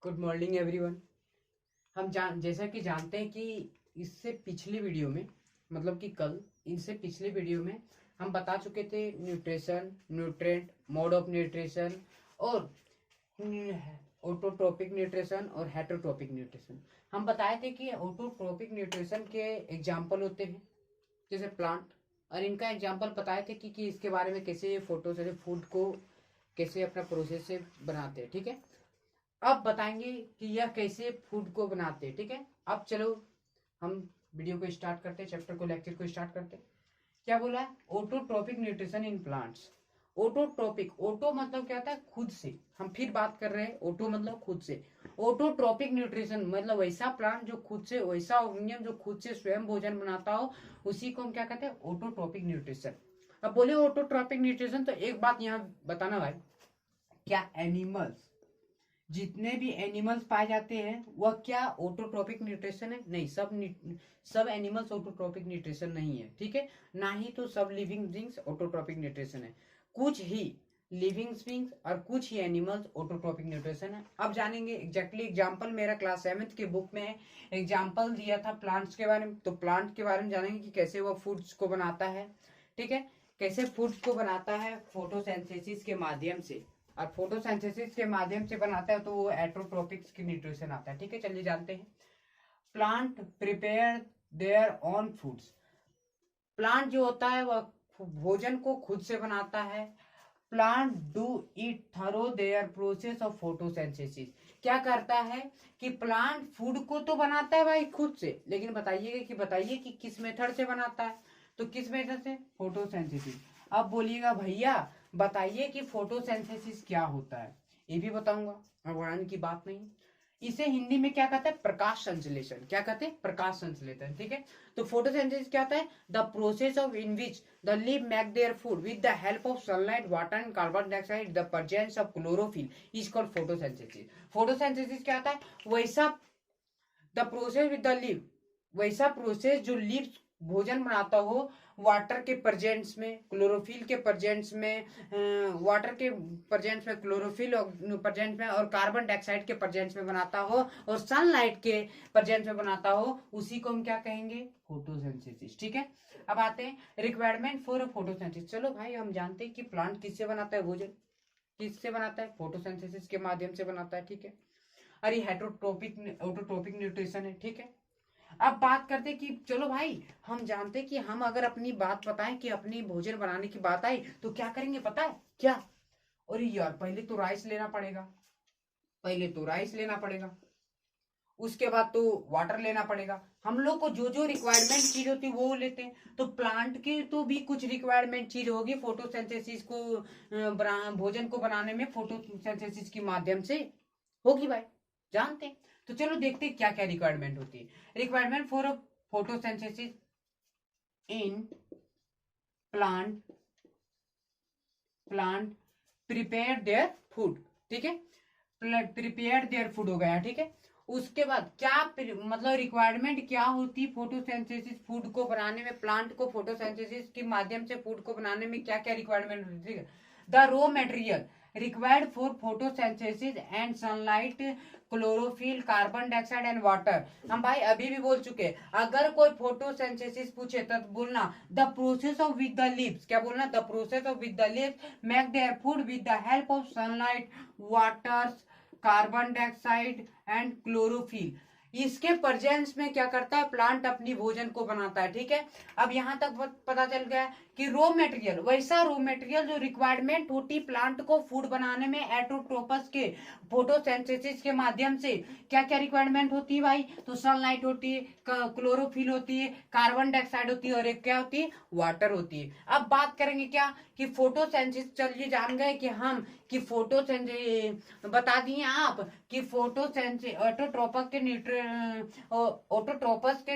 Good morning everyone. हम जैसा कि जानते हैं कि इससे पिछली वीडियो में मतलब कि कल इनसे पिछली वीडियो में हम बता चुके थे nutrition, nutrient, mode of nutrition और ऑटोट्रोपिक न्यूट्रिशन और हेटरोट्रोपिक न्यूट्रिशन। हम बताए थे कि ऑटोट्रोपिक न्यूट्रिशन के एग्जाम्पल होते हैं जैसे प्लांट, और इनका एग्जाम्पल बताए थे कि इसके बारे में कैसे ये फूड को कैसे अपना प्रोसेस से बनाते हैं। ठीक है, अब बताएंगे कि यह कैसे फूड को बनाते हैं। ठीक है, अब चलो हम वीडियो को स्टार्ट करते हैं, चैप्टर को, लेक्चर को स्टार्ट करते हैं। क्या बोला है? Autotrophic nutrition in plants. Autotrophic, auto मतलब क्या होता है? खुद से। हम फिर बात कर रहे हैं, ऑटो मतलब खुद से। ऑटोट्रोपिक न्यूट्रिशन मतलब वैसा प्लांट जो खुद से, वैसा ऑर्गेनिज्म जो खुद से स्वयं भोजन बनाता हो, उसी को हम क्या कहते हैं? Autotrophic nutrition. अब बोले ऑटोट्रोपिक न्यूट्रिशन, तो एक बात यहाँ बताना भाई, क्या एनिमल्स, जितने भी एनिमल्स पाए जाते हैं वह क्या ऑटोट्रोपिक न्यूट्रिशन है? नहीं, सब एनिमल्स ऑटोट्रोपिक न्यूट्रिशन नहीं है। ठीक है, ना ही तो सब लिविंग बींग्स ऑटोट्रोपिक न्यूट्रिशन है। कुछ ही लिविंग बींग्स और कुछ ही एनिमल्स ऑटोट्रोपिक न्यूट्रिशन है। अब जानेंगे एग्जैक्टली एग्जांपल। मेरा क्लास 7th की बुक में एग्जांपल दिया था प्लांट्स के बारे में, तो प्लांट के बारे में जानेंगे कि कैसे वह फूड्स को बनाता है। ठीक है, कैसे फूड्स को बनाता है फोटोसिंथेसिस के माध्यम से, और फोटोसिंथेसिस के माध्यम से बनाता है तो वो एट्रोट्रोपिक्स की न्यूट्रिशन आता है। ठीक है, चलिए जानते हैं। Plant prepare their own foods. Plant जो होता है वह भोजन को खुद से बनाता है। Plant do it thorough their process of photosynthesis. क्या करता है कि प्लांट फूड को तो बनाता है भाई खुद से, लेकिन बताइए कि किस मेथड से बनाता है? तो किस मेथड से? फोटोसिंथेसिस। अब बोलिएगा भैया बताइए कि फोटोसिंथेसिस क्या होता है? ये भी बताऊंगा, घबराने की बात नहीं। इसे हिंदी में क्या कहते हैं? प्रकाश संश्लेषण। क्या कहते हैं? प्रकाश संश्लेषण। ठीक है, तो फोटोसिंथेसिस क्या होता है? The process of in which the leave make their food with the help of sunlight, water and carbon dioxide, the presence of chlorophyll is called photosynthesis. Photosynthesis क्या होता है? वैसा the process with the leave, वैसा process जो leave भोजन बनाता हो, water के प्रेजेंस में, क्लोरोफिल के प्रेजेंस में, वाटर के प्रेजेंस में, क्लोरोफिल प्रेजेंस में और कार्बन डाइऑक्साइड के प्रेजेंस में बनाता हो और सनलाइट के प्रेजेंस में बनाता हो, उसी को हम क्या कहेंगे? फोटोसिंथेसिस। ठीक है, अब आते हैं रिक्वायरमेंट फॉर फोटोसिंथेसिस। चलो भाई, हम जानते हैं कि प्लांट किससे बनाता है भोजन? किससे बनाता है? फोटोसिंथेसिस के माध्यम से बनाता है। ठीक है, और ये हेटरोट्रोपिक ऑटोट्रोपिक न्यूट्रिशन है। ठीक है, अब बात करते कि चलो भाई, हम जानते कि हम अगर अपनी बात बताएं कि अपनी भोजन बनाने की बात आई तो क्या करेंगे पता है क्या? अरे यार, पहले तो राइस लेना पड़ेगा, उसके बाद तो वाटर लेना पड़ेगा। हम लोग को जो जो रिक्वायरमेंट चीज होती है वो लेते हैं। तो प्लांट के तो भी कुछ रिक्वायरमेंट चीज होगी फोटोसिंथेसिस को, भोजन को बनाने में फोटोसिंथेसिस के माध्यम से होगी भाई, जानते हैं। तो चलो देखते हैं क्या क्या रिक्वायरमेंट होती है। Requirement for photosynthesis in plant prepare their food. ठीक है, प्रिपेयर देयर फूड हो गया। ठीक है, उसके बाद क्या मतलब रिक्वायरमेंट क्या होती फोटोसिंथेसिस फूड को बनाने में? प्लांट को फोटोसिंथेसिस के माध्यम से फूड को बनाने में क्या क्या रिक्वायरमेंट होती है? The raw material required for photosynthesis and sunlight, chlorophyll, carbon dioxide and water. हम भाई अभी भी बोल चुके हैं, अगर कोई फोटोसिंथेसिस पूछे तो बोलना the process of with the leaves. क्या बोलना? The process of with the leaves make their food with the help of sunlight, water, carbon dioxide and chlorophyll. इसके प्रेजेंस में क्या करता है? प्लांट अपनी भोजन को बनाता है। ठीक है, अब यहां तक पता चल गया कि रॉ मटेरियल, वैसा रॉ मटेरियल जो रिक्वायरमेंट होती प्लांट को फूड बनाने में एटोट्रोपस के फोटोसिंथेसिस के माध्यम से, क्या क्या रिक्वायरमेंट होती है भाई? तो सनलाइट होती है, क्लोरोफिल होती है, कार्बन डाइऑक्साइड होती है और एक क्या होती है? वाटर होती है। अब बात करेंगे क्या कि फोटोसिंथेसिस, चलिए जान गए कि हम कि फोटोसिंथेसिस बता दिए आप कि फोटोसिंथेसिस ऑटोट्रोपस के ऑटोट्रोपस के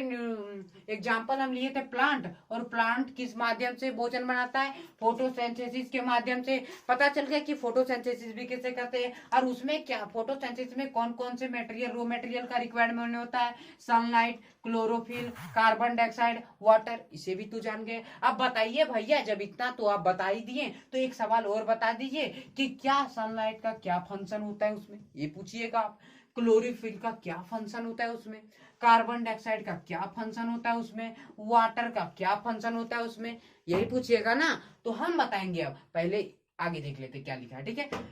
एग्जांपल हम लिए थे प्लांट, और प्लांट किस माध्यम से भोजन बनाता है? फोटोसिंथेसिस के माध्यम से। पता चल गया कि फोटोसिंथेसिस भी कैसे करते हैं, और उसमें क्या फोटोसिंथेसिस में कौन कौन से मटेरियल, रॉ मटेरियल का रिक्वायरमेंट होता है? Sunlight, chlorophyll, carbon dioxide, water. इसे भी तो जान गए। अब बताइए भैया, जब इतना तो आप बता ही दिए तो एक सवाल और बता दीजिए कि क्या सनलाइट का क्या फंक्शन होता है उसमें, ये पूछिएगा आप। क्लोरोफिल का क्या फंक्शन होता है उसमें, कार्बन डाइऑक्साइड का क्या फंक्शन होता है उसमें, वाटर का क्या फंक्शन होता है उसमें, यही पूछिएगा ना। तो हम बताएंगे। अब पहले आगे देख लेते क्या लिखा है, ठीक है।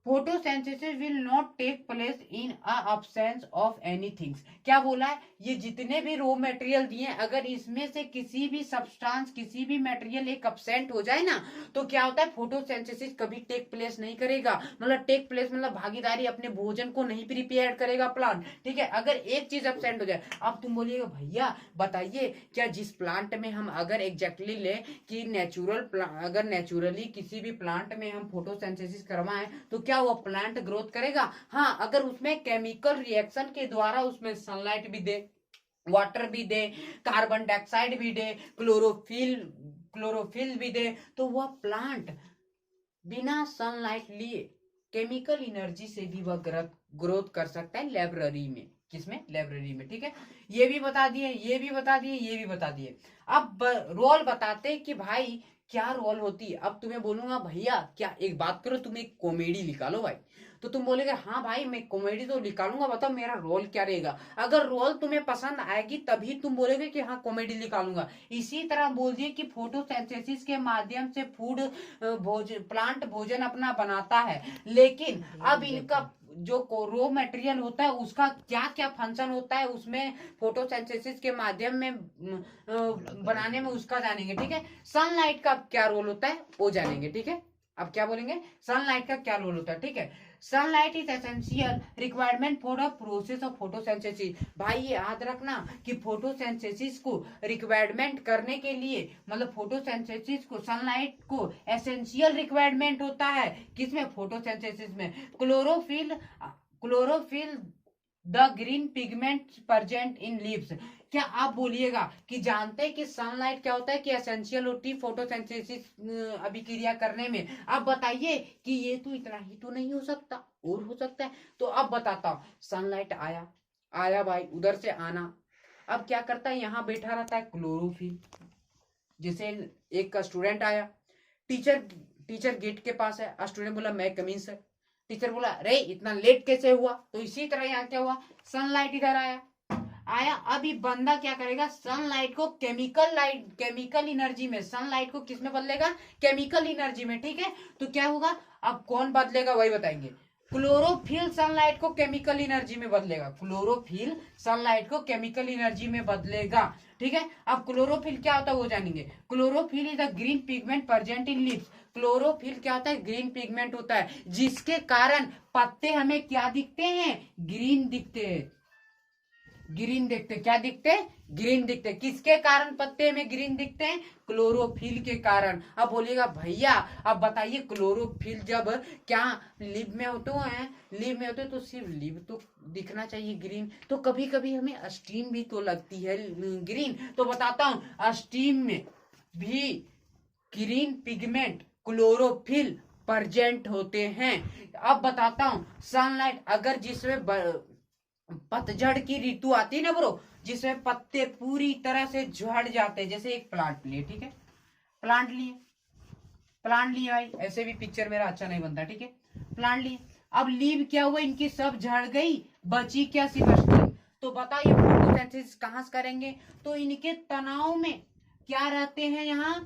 Photosynthesis will not take place in absence of anything. क्या बोला है, ये जितने भी रॉ मटेरियल दिए अगर इसमें से किसी भी सब्सटेंस किसी भी मटेरियल एक अब्सेंट हो जाए ना तो क्या होता है, फोटोसिंथेसिस कभी टेक प्लेस नहीं करेगा। मतलब टेक प्लेस मतलब भागीदारी, अपने भोजन को नहीं प्रिपेयर करेगा प्लांट, ठीक है। अगर एक चीज अब्सेंट हो जाए, अब तुम बोलिएगा भैया बताइए क्या जिस प्लांट में हम अगर एग्जैक्टली लें कि अगर नेचुरली किसी भी प्लांट में हम फोटोसिंथेसिस करवाएं तो क्या वो प्लांट ग्रोथ करेगा? हाँ, अगर उसमें केमिकल रिएक्शन के द्वारा उसमें सनलाइट भी दे, वाटर भी दे, कार्बन डाइऑक्साइड भी दे, क्लोरोफिल भी दे, तो वह प्लांट बिना सनलाइट लिए केमिकल एनर्जी से भी वह ग्रोथ कर सकता है लाइब्रेरी में। किसमें? लाइब्रेरी में, ठीक है। ये भी बता दिए, ये भी बता दिए, ये भी बता दिए। अब रोल बताते कि भाई क्या रोल होती है। अब तुम्हें बोलूंगा भैया क्या एक बात करो, तुम एक कॉमेडी निकालो भाई, तो तुम बोलेगे हाँ भाई मैं कॉमेडी तो निकालूंगा, बताओ मेरा रोल क्या रहेगा। अगर रोल तुम्हें पसंद आएगी तभी तुम बोलोगे कि हाँ कॉमेडी निकालूंगा। इसी तरह बोल दिए कि फोटोसिंथेसिस के माध्यम से फूड प्लांट भोजन अपना बनाता है, लेकिन अब इनका जो रॉ मटेरियल होता है उसका क्या क्या फंक्शन होता है उसमें फोटोसिंथेसिस के माध्यम में बनाने में, उसका जानेंगे, ठीक है। सनलाइट का क्या रोल होता है वो जानेंगे, ठीक है। अब क्या बोलेंगे, सनलाइट का क्या रोल होता है, ठीक है। Sunlight is essential requirement for the process of photosynthesis. भाई ये याद रखना कि फोटोसिंथेसिस को रिक्वायरमेंट करने के लिए, मतलब फोटोसिंथेसिस को सनलाइट को एसेंशियल रिक्वायरमेंट होता है किसमें? फोटोसिंथेसिस में। Chlorophyll the green pigment present in leaves. क्या आप बोलिएगा कि जानते हैं कि सनलाइट क्या होता है, कि एसेंशियल होती है फोटोसिंथेसिस अभिक्रिया करने में। अब बताइए कि ये तो इतना ही तो नहीं हो सकता, और हो सकता है। तो अब बताता हूं, सनलाइट आया आया भाई, उधर से आना, अब क्या करता है, यहाँ बैठा रहता है क्लोरोफिल। जैसे एक स्टूडेंट आया, टीचर टीचर गेट के पास है, स्टूडेंट बोला मैं कमीन सर। टीचर बोला रे इतना लेट कैसे हुआ? तो इसी तरह यहाँ क्या हुआ, सनलाइट इधर आया। अभी बंदा क्या करेगा, सनलाइट को केमिकल एनर्जी में, सनलाइट को किस में बदलेगा? केमिकल एनर्जी में, ठीक है। तो क्या होगा, अब कौन बदलेगा वही बताएंगे। क्लोरोफिल सनलाइट को केमिकल एनर्जी में बदलेगा, क्लोरोफिल सनलाइट को केमिकल एनर्जी में बदलेगा, ठीक है। अब क्लोरोफिल क्या होता है वो जानेंगे। Chlorophyll is the green pigment present in leaves. Chlorophyll क्या होता है? ग्रीन पिगमेंट होता है, जिसके कारण पत्ते हमें क्या दिखते हैं? ग्रीन दिखते हैं। ग्रीन दिखते, क्या दिखते? ग्रीन दिखते। किसके कारण पत्ते में ग्रीन दिखते हैं? क्लोरोफिल के कारण। अब बोलिएगा भैया अब बताइए क्लोरोफिल जब क्या लीव में होते हैं, लीव में होते तो सिर्फ लीव तो दिखना चाहिए ग्रीन, तो कभी कभी हमें स्टीम भी तो लगती है ग्रीन। तो बताता हूं, स्टीम में भी ग्रीन पिगमेंट क्लोरोफिल प्रेजेंट होते हैं। अब बताता हूं, सनलाइट अगर जिसमें पतझड़ की ऋतु आती है ना ब्रो, जिसमें पत्ते पूरी तरह से झड़ जाते हैं, जैसे एक प्लांट लिए, ठीक है, प्लांट लिए भाई, ऐसे भी पिक्चर मेरा अच्छा नहीं बनता, ठीक है। प्लांट लिए, अब लीव क्या हुआ, इनकी सब झड़ गई, बची क्या? सिर्फ स्टीम। तो बताइए फोटोसिंथेसिस कहां से करेंगे? तो इनके तनाव में क्या रहते हैं, यहाँ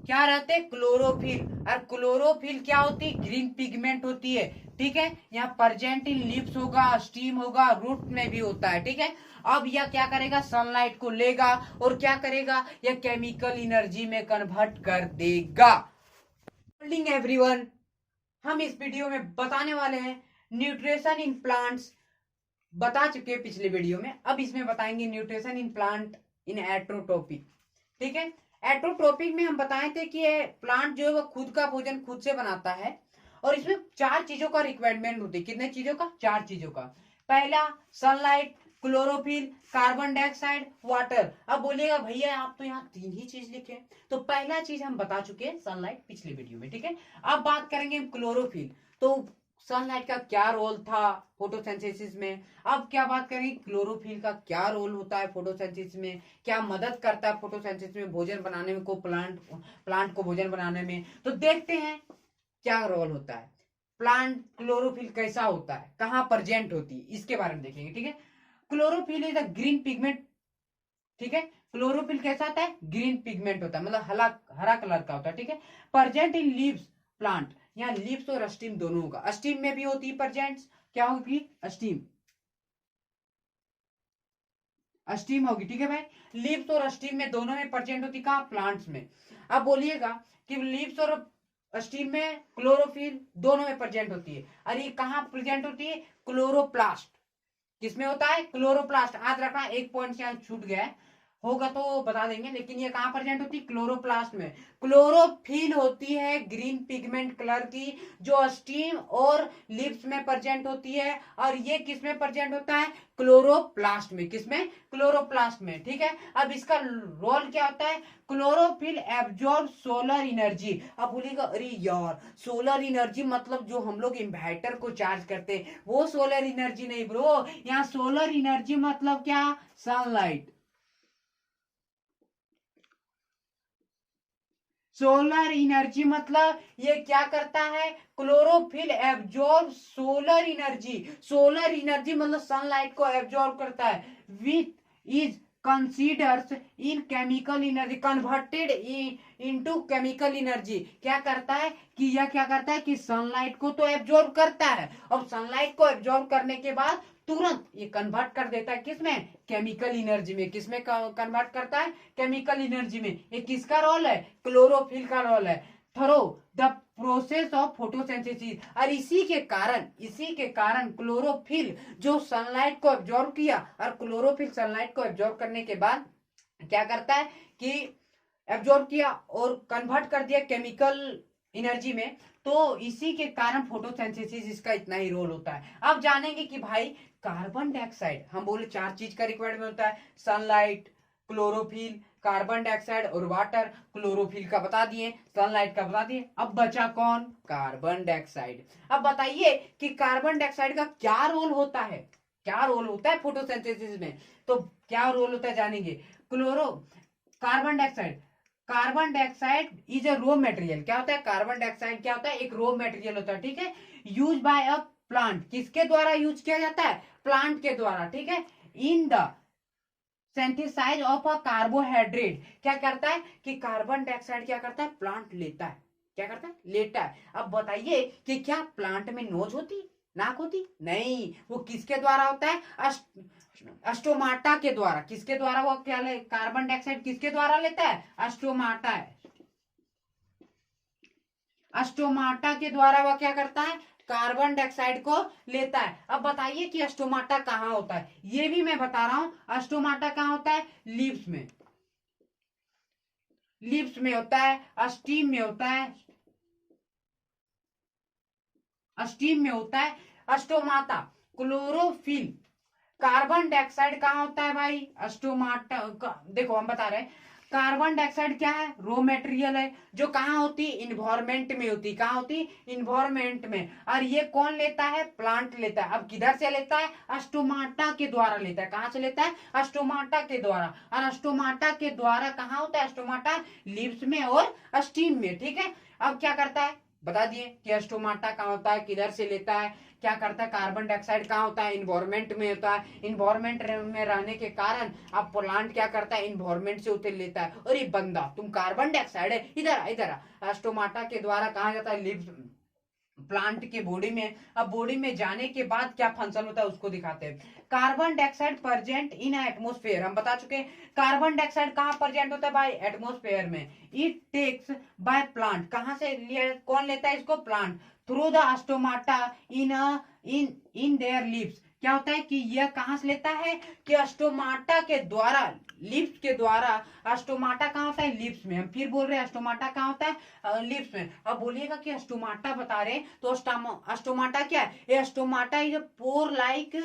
क्या रहते हैं? क्लोरोफिल। और क्लोरोफिल क्या होती है? ग्रीन पिगमेंट होती है, ठीक है। यहाँ प्रेजेंट इन लीव्स होगा, स्टीम होगा, रूट में भी होता है, ठीक है। अब यह क्या करेगा, सनलाइट को लेगा और क्या करेगा, यह केमिकल एनर्जी में कन्वर्ट कर देगा। एवरीवन, हम इस वीडियो में बताने वाले हैं न्यूट्रिशन इन प्लांट्स, बता चुके हैं पिछले वीडियो में, अब इसमें बताएंगे न्यूट्रिशन इन प्लांट इन एट्रोटोपिक, ठीक है। एट्रोटोपिक में हम बताए थे कि प्लांट जो है वो खुद का भोजन खुद से बनाता है, और इसमें 4 चीजों का रिक्वायरमेंट होती है। कितने चीजों का? 4 चीजों का। पहला sunlight, chlorophyll, carbon dioxide, water. अब बोलिएगा भैया आप तो यहाँ 3 ही चीज लिखे, तो पहला चीज हम बता चुके हैं सनलाइट पिछले वीडियो में, ठीक है। अब बात करेंगे क्लोरोफिल, तो सनलाइट का क्या रोल था फोटोसिंथेसिस में। अब क्या बात करेंगे, क्लोरोफिल का क्या रोल होता है फोटोसिंथेसिस में, क्या मदद करता है फोटोसिंथेसिस में भोजन बनाने में, को प्लांट को भोजन बनाने में। तो देखते हैं क्या रोल होता है। प्लांट क्लोरोफिल कैसा होता है, कहाँ प्रेजेंट होती है, इसके बारे में देखेंगे। ठीक है, chlorophyll is a green pigment. ठीक है, क्लोरोफिल कैसा होता है, ग्रीन पिगमेंट होता है, मतलब हरा हरा कलर का होता है। ठीक है, प्रेजेंट इन लीव्स प्लांट, यहाँ लीव्स और स्टीम दोनों होगा, स्टीम में भी होती है प्रेजेंट, क्या होगी, स्टीम, स्टीम होगी। ठीक है भाई, लीव्स और स्टीम में दोनों में प्रेजेंट होती, कहाँ, प्लांट्स में। अब बोलिएगा कि लीव्स और स्टीम में क्लोरोफिल दोनों में प्रेजेंट होती है, और ये कहाँ प्रेजेंट होती है, क्लोरोप्लास्ट, किसमें होता है, क्लोरोप्लास्ट। आज रखना, एक पॉइंट यहाँ छूट गया है, होगा तो बता देंगे, लेकिन ये कहां प्रेजेंट होती है, क्लोरोप्लास्ट में। क्लोरोफिल होती है ग्रीन पिगमेंट कलर की, जो स्टीम और लिप्स में प्रेजेंट होती है, और ये किस में प्रेजेंट होता है, क्लोरोप्लास्ट में, किसमें, क्लोरोप्लास्ट में। ठीक है, अब इसका रोल क्या होता है, क्लोरोफिल एब्जॉर्ब सोलर एनर्जी। अब बोलिएगा अरे यार, सोलर एनर्जी मतलब जो हम लोग इन्वर्टर को चार्ज करते हैं वो सोलर एनर्जी नहीं ब्रो, यहाँ सोलर एनर्जी मतलब क्या, सनलाइट। सोलर एनर्जी मतलब ये क्या करता है, chlorophyll absorb solar energy, solar energy मतलब सनलाइट को एब्जॉर्ब करता है, with is considers in chemical energy, converted into chemical energy. क्या करता है कि यह क्या करता है कि सनलाइट को तो एब्जॉर्ब करता है, और सनलाइट को एब्जॉर्ब करने के बाद तुरंत ये कन्वर्ट कर देता है, किसमें, केमिकल एनर्जी में। किसमें कन्वर्ट करता है, केमिकल एनर्जी में। ये किसका रोल है, क्लोरोफिल का रोल है। Through the process of photosynthesis, और इसी के कारण क्लोरोफिल जो सनलाइट को एब्जॉर्ब किया, और क्लोरोफिल सनलाइट को एब्जॉर्ब करने के बाद क्या करता है कि एब्जॉर्ब किया और कन्वर्ट कर दिया केमिकल एनर्जी में, तो इसी के कारण फोटोसिंथेसिस इसका इतना ही रोल होता है। अब जानेंगे कि भाई कार्बन डाइऑक्साइड, हम बोले 4 चीज का रिक्वायरमेंट होता है, सनलाइट, क्लोरोफिल, कार्बन डाइऑक्साइड और वाटर। क्लोरोफिल का बता दिए, सनलाइट का बता दिए, अब बचा कौन, कार्बन डाइऑक्साइड। अब बताइए कि कार्बन डाइऑक्साइड का क्या रोल होता है, क्या रोल होता है फोटोसिंथेसिस में, तो क्या रोल होता है जानेंगे। Chloro carbon dioxide, carbon dioxide is a raw material. क्या होता है, कार्बन डाइऑक्साइड क्या होता है, एक रो मटेरियल होता है। ठीक है, यूज बाय अ प्लांट, किसके द्वारा यूज किया जाता है, प्लांट के द्वारा। ठीक है, in the synthesize of a carbohydrate, क्या करता है कि कार्बन डाइऑक्साइड क्या करता है, प्लांट लेता है, क्या करता है, लेता है। अब बताइए कि क्या प्लांट में नोज होती, नाक होती, नहीं, वो किसके द्वारा होता है, अस्टोमाटा के द्वारा। किसके द्वारा वो क्या कार्बन डाइऑक्साइड किसके द्वारा लेता है, अस्टोमाटा है, अस्टोमाटा के द्वारा वह क्या करता है, कार्बन डाइऑक्साइड को लेता है। अब बताइए कि अस्टोमाटा कहाँ होता है, ये भी मैं बता रहा हूं, अस्टोमाटा कहाँ होता है, लीव्स में, लीव्स में होता है, स्टीम में होता है, स्टीम में होता है अस्टोमाटा। क्लोरोफिल, कार्बन डाइऑक्साइड कहाँ होता है भाई, अस्टोमाटा देखो हम बता रहे हैं, कार्बन डाइऑक्साइड क्या है, रो मटेरियल है, जो कहाँ होती है, इन्वायरमेंट में होती, कहाँ होती, इन्वायरमेंट में। और ये कौन लेता है, प्लांट लेता है। अब किधर से लेता है, अस्टोमाटा के द्वारा लेता है, कहाँ से लेता है, अस्टोमाटा के द्वारा। और अस्टोमाटा के द्वारा कहाँ होता है, अस्टोमाटा लीव्स में और स्टीम में। ठीक है, अब क्या करता है बता दिए कि अस्टोमाटा कहाँ होता है, किधर से लेता है, क्या करता है, कार्बन डाइऑक्साइड कहाँ होता है, इन्वायरमेंट में होता है, इन्वायरमेंट में रहने के कारण अब प्लांट क्या करता है, इन्वायरमेंट से उतर लेता है। अरे बंदा तुम कार्बन डाइऑक्साइड है, इधर इधर स्टोमाटा के द्वारा कहा जाता है, लिव्स प्लांट के बॉडी में। अब बॉडी में जाने के बाद क्या फंक्शन होता है उसको दिखाते हैं। Carbon dioxide present in atmosphere, हम बता चुके हैं कार्बन डाइऑक्साइड कहाँ प्रेजेंट होता है भाई, एटमोस्फेयर में। इट टेक्स बाय प्लांट, कहाँ से लिया, कौन लेता है इसको, plant, through the stomata in their lips. क्या होता है कि यह कहां से लेता है कि स्टोमाटा के द्वारा, लिप्स के द्वारा। स्टोमाटा कहाँ होता है, लिप्स में। हम फिर बोल रहे हैं स्टोमाटा कहाँ होता है, लिप्स में। अब बोलिएगा कि स्टोमाटा बता रहे तो स्टोमाटा क्या है, ये stomata is pore like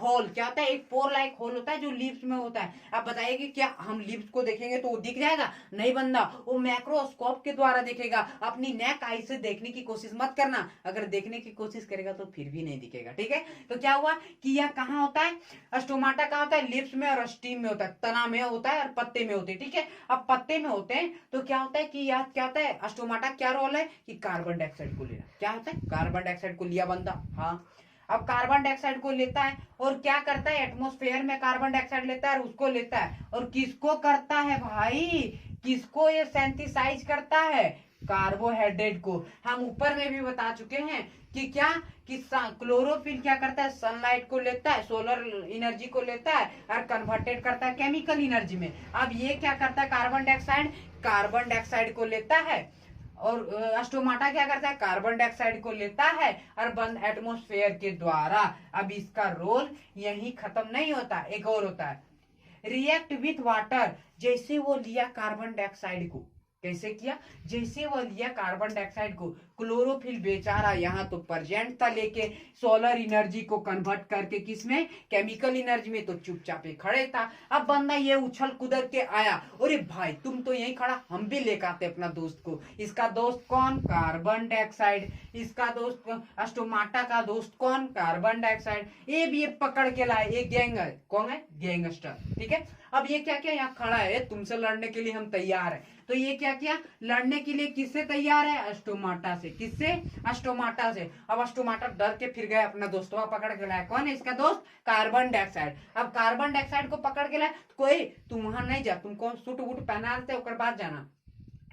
hole. क्या होता है, एक पोर लाइक होल होता है जो लिप्स में होता है। अब बताइए कि क्या हम लिप्स को देखेंगे तो वो दिख जाएगा, नहीं बंदा, वो मैक्रोस्कोप के द्वारा देखेगा। अपनी नेक आई से देखने की कोशिश मत करना, अगर देखने की कोशिश करेगा तो फिर भी नहीं दिखेगा। ठीक है, तो क्या हुआ कि यह कहाँ होता है, स्टोमाटा कहाँ होता है, लिप्स में और स्टीम में होता है, तना में होता है और पत्ते में होते हैं। ठीक है, अब पत्ते में होते हैं तो क्या होता है कि यह क्या होता है, स्टोमाटा क्या रोल है कि कार्बन डाइऑक्साइड को लेना। क्या होता है, कार्बन डाइऑक्साइड को लिया बंदा, हाँ। अब कार्बन डाइऑक्साइड को लेता है और क्या करता है, एटमॉस्फेयर में कार्बन डाइऑक्साइड लेता है और उसको लेता है, और किसको करता है भाई, किसको ये सिंथेसाइज करता है, कार्बोहाइड्रेट को। हम ऊपर में भी बता चुके हैं कि क्या कि क्लोरोफिल क्या करता है, सनलाइट को लेता है, सोलर एनर्जी को लेता है और कन्वर्टेड करता है केमिकल एनर्जी में। अब ये क्या करता है, कार्बन डाइऑक्साइड को लेता है, और स्टोमाटा क्या करता है, कार्बन डाइऑक्साइड को लेता है और बंद एटमॉस्फेयर के द्वारा। अब इसका रोल यही खत्म नहीं होता, एक और होता है, रिएक्ट विथ वाटर। जैसे वो लिया कार्बन डाइऑक्साइड को, कैसे किया, जैसे वो लिया कार्बन डाइऑक्साइड को, क्लोरोफिल बेचारा यहाँ तो प्रेजेंट था लेके सोलर एनर्जी को कन्वर्ट करके किसमें, केमिकल एनर्जी में, तो चुपचाप खड़े था। अब बंदा ये उछल कूद के आया, अरे भाई तुम तो यहीं खड़ा, हम भी लेकर आते अपना दोस्त को। इसका दोस्त कौन, कार्बन डाइऑक्साइड। इसका दोस्त स्टोमाटा का दोस्त कौन, कार्बन डाइऑक्साइड। ये भी ये पकड़ के लाए, ये गैंग है, कौन है, गैंगस्टर। ठीक है, अब ये क्या किया, यहाँ खड़ा है, तुमसे लड़ने के लिए हम तैयार है। तो ये क्या किया, लड़ने के लिए किससे तैयार है, स्टोमाटा से। किससे, स्टोमाटा से। अब स्टोमाटा डर के फिर गया, अपना दोस्तवा पकड़ के लाया, कौन है इसका दोस्त, कार्बन डाइऑक्साइड। अब कार्बन डाइऑक्साइड को पकड़ के लाया, कोई तुम वहां नहीं जा, तुमको सूट वूट पहना देते, उसके बाद जाना।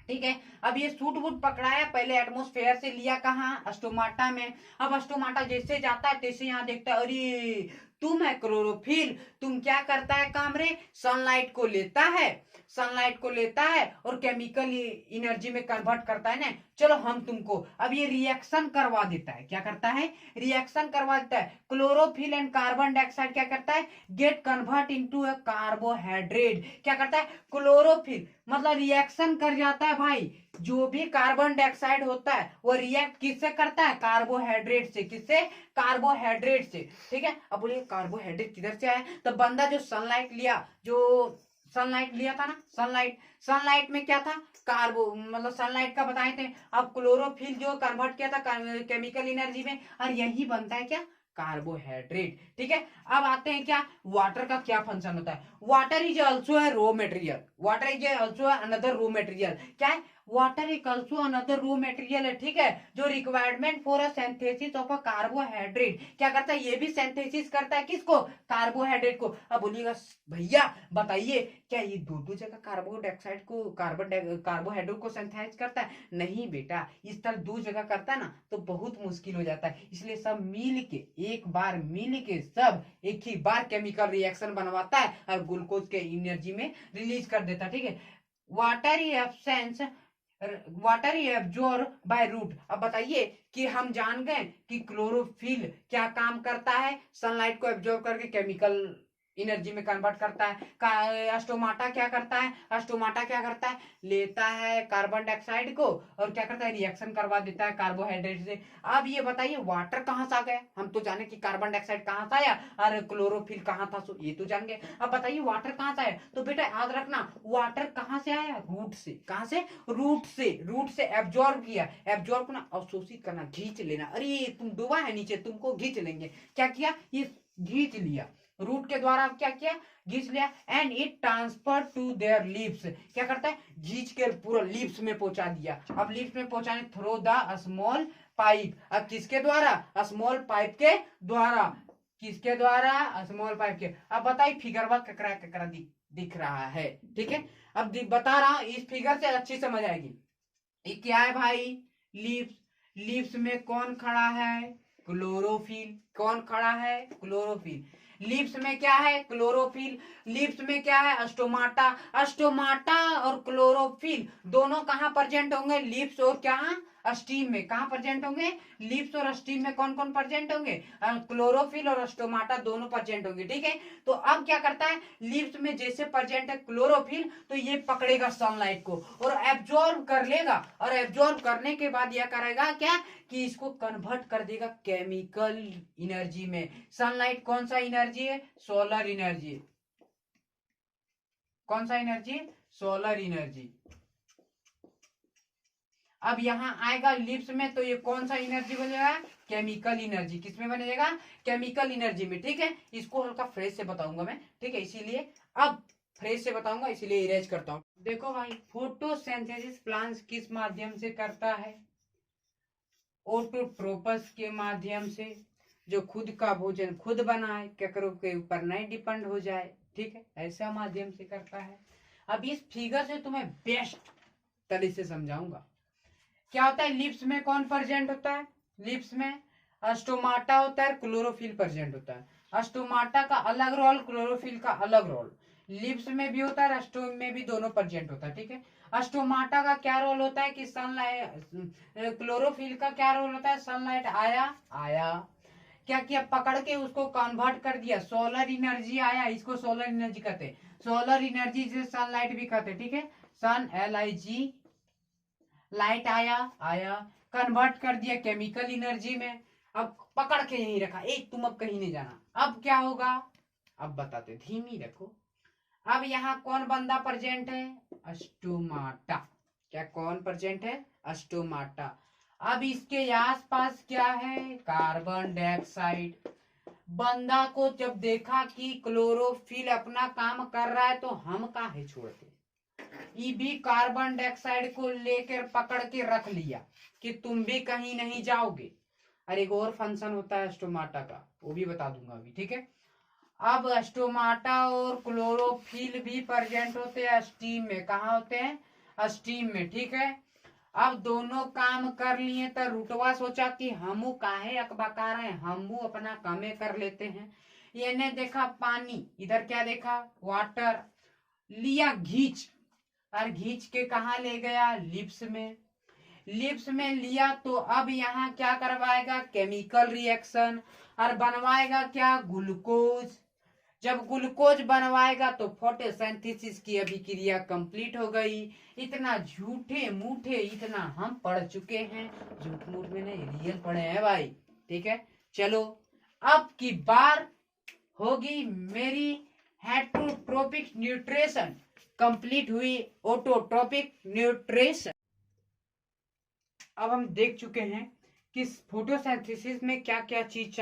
ठीक है, अब ये सूट वूट पकड़ाया, पहले एटमॉस्फेयर से लिया कहाँ, स्टोमाटा में। अब स्टोमाटा जैसे जाता है तैसे यहाँ देखता है, अरे तुम है क्लोरोफिल, तुम क्या करता है काम रे, सनलाइट को लेता है, सनलाइट को लेता है और केमिकल एनर्जी में कन्वर्ट करता है ना, चलो हम तुमको। अब ये रिएक्शन करवा देता है, क्या करता है, रिएक्शन करवा देता है, क्लोरोफिल एंड कार्बन डाइऑक्साइड क्या करता है, gate convert into a carbohydrate. क्या करता है, क्लोरोफिल मतलब रिएक्शन कर जाता है भाई, जो भी कार्बन डाइऑक्साइड होता है वो रिएक्ट किससे करता है, कार्बोहाइड्रेट से। किससे, कार्बोहाइड्रेट से। ठीक है, अब बोलिए कार्बोहाइड्रेट किधर से आया, तो बंदा जो सनलाइट लिया, जो सनलाइट लिया था ना, सनलाइट में क्या था, कार्बो मतलब सनलाइट का बताए थे। अब क्लोरोफिल जो कन्वर्ट किया था केमिकल एनर्जी में, और यही बनता है क्या, कार्बोहाइड्रेट। ठीक है, अब आते हैं क्या, वाटर का क्या फंक्शन होता है, वाटर इज ऑल्सो है raw material, water is also another raw material. क्या है, water is also another raw material है। ठीक है, जो requirement for a synthesis of a carbohydrate, क्या करता है, ये भी सिंथेसिस करता है, किसको, कार्बोहाइड्रेट को। अब बोलिएगा भैया बताइए, क्या ये दो जगह कार्बन डाइऑक्साइड को, कार्बोहाइड्रेट को सिंथेसाइज करता है, नहीं बेटा, इस तरह दो जगह करता है ना तो बहुत मुश्किल हो जाता है, इसलिए सब मिल के, एक बार मिल के सब एक ही बार केमिकल रिएक्शन बनवाता है और ग्लूकोज के एनर्जी में रिलीज कर देता है। ठीक है, water absence, water absorb by root. अब बताइए कि हम जान गए कि क्लोरोफिल क्या काम करता है, सनलाइट को एब्जॉर्ब करके केमिकल एनर्जी में कन्वर्ट करता है। स्टोमाटा क्या करता है, स्टोमाटा क्या करता है, लेता है कार्बन डाइऑक्साइड को और क्या करता है, रिएक्शन करवा देता है कार्बोहाइड्रेट से। अब ये बताइए वाटर कहां से आ गया, हम तो जाने कि कार्बन डाइऑक्साइड कहां से आया और क्लोरोफिल कहां था, सो ये तो जान गए। अब बताइए वाटर कहां से आया, तो बेटा याद रखना, वाटर कहां से आया, रूट से। कहां से, रूट से एब्जॉर्ब किया, एब्जॉर्ब करना, अवशोषित करना, खींच लेना। अरे तुम डूबा है नीचे, तुमको खींच लेंगे, क्या किया, ये खींच लिया, रूट के द्वारा क्या किया, घींच लिया, and it transfer to their lips. क्या करता है, घींच के पूरा लिप्स में पहुंचा दिया। अब लिप्स में पहुंचाने थ्रू द स्मॉल पाइप, अब किसके द्वारा, स्मॉल पाइप के द्वारा, किसके द्वारा, स्मॉल पाइप के। अब बताइए फिगर वर्क ककरा ककरा दिख रहा है। ठीक है, अब बता रहा हूं, इस फिगर से अच्छी समझ आएगी। ये क्या है भाई, लिप्स, लिप्स में कौन खड़ा है, क्लोरोफिल। कौन खड़ा है, क्लोरोफिल। लिप्स में क्या है, क्लोरोफिल। लिप्स में क्या है, स्टोमाटा। स्टोमाटा और क्लोरोफिल दोनों कहां प्रेजेंट होंगे, लिप्स और क्या, स्टीम में। कहां प्रेजेंट होंगे, लिप्स और स्टीम में कौन कौन प्रेजेंट होंगे, क्लोरोफिल और स्टोमाटा दोनों प्रेजेंट होंगे। ठीक है, तो अब क्या करता है, लिप्स में जैसे प्रेजेंट है क्लोरोफिल, तो ये पकड़ेगा सनलाइट को और एब्जॉर्ब कर लेगा, और एब्जॉर्ब करने के बाद यह करेगा क्या, कि इसको कन्वर्ट कर देगा केमिकल एनर्जी में। सनलाइट कौन सा एनर्जी है, सोलर एनर्जी। कौन सा एनर्जी, सोलर एनर्जी। अब यहाँ आएगा लिप्स में, तो ये कौन सा एनर्जी बनेगा, केमिकल एनर्जी। किसमें बनेगा, केमिकल एनर्जी में, ठीक है। इसको हल्का फ्रेश से बताऊंगा मैं, ठीक है, इसीलिए अब फ्रेश से बताऊंगा, इसीलिए इरेज करता हूँ। देखो भाई, फोटोसिंथेसिस प्लांट्स किस माध्यम से करता है, ऑटोट्रोपस के माध्यम से, जो खुद का भोजन खुद बनाए, केकरों के ऊपर नहीं डिपेंड हो जाए, ठीक है, ऐसा माध्यम से करता है। अब इस फिगर से तुम्हें बेस्ट तरीके से समझाऊंगा। क्या होता है, लिप्स में कौन प्रेजेंट होता है, लिप्स में स्टोमाटा होता है, क्लोरोफिल प्रेजेंट होता है। स्टोमाटा का अलग रोल, क्लोरोफिल का अलग रोल, लिप्स में भी होता है, स्टोम में भी दोनों प्रेजेंट होता है, ठीक है। स्टोमाटा का क्या रोल होता है कि सनलाइट, क्लोरोफिल का क्या रोल होता है, सनलाइट आया आया, क्या किया, पकड़ के उसको कन्वर्ट कर दिया, सोलर एनर्जी आया, इसको सोलर एनर्जी कहते हैं, सोलर एनर्जी से सनलाइट भी कहते हैं, ठीक है, सन LIG, लाइट आया आया, कन्वर्ट कर दिया केमिकल एनर्जी में, अब पकड़ के यहीं रखा, एक तुम अब कहीं नहीं जाना। अब क्या होगा, अब बताते, धीमी रखो। अब यहाँ कौन बंदा प्रेजेंट है, स्टोमाटा। क्या कौन प्रेजेंट है, स्टोमाटा। अब इसके आसपास क्या है, कार्बन डाइऑक्साइड। बंदा को जब देखा कि क्लोरोफिल अपना काम कर रहा है, तो हम काहे छोड़ते, ये भी कार्बन डाइऑक्साइड को लेकर पकड़ के रख लिया कि तुम भी कहीं नहीं जाओगे। और एक और फंक्शन होता है स्टोमाटा का, वो भी बता दूंगा अभी, ठीक है। अब स्टोमाटा और क्लोरोफिल भी प्रेजेंट होते हैं स्टीम में। कहाँ होते हैं, स्टीम में, ठीक है। अब दोनों काम कर लिए तो रुटवा सोचा कि हमू काहे अकबका रहे हैं, हमू अपना कामे कर लेते हैं। ये ने देखा पानी, इधर क्या देखा, वाटर, लिया घींच, और घींच के कहा ले गया, लिप्स में। लिप्स में लिया तो अब यहाँ क्या करवाएगा, केमिकल रिएक्शन, और बनवाएगा क्या, ग्लूकोज। जब ग्लूकोज बनवाएगा तो फोटोसिंथेसिस की अभिक्रिया कंप्लीट हो गई। इतना झूठे मूठे इतना हम पढ़ चुके हैं, झूठ मूठ में नहीं, रियल पढ़े हैं भाई, ठीक है। चलो, अब की बार होगी मेरी हेटरोट्रोपिक न्यूट्रिशन कंप्लीट हुई, ऑटोट्रोपिक न्यूट्रिशन। अब हम देख चुके हैं कि फोटोसिंथेसिस में क्या क्या चीज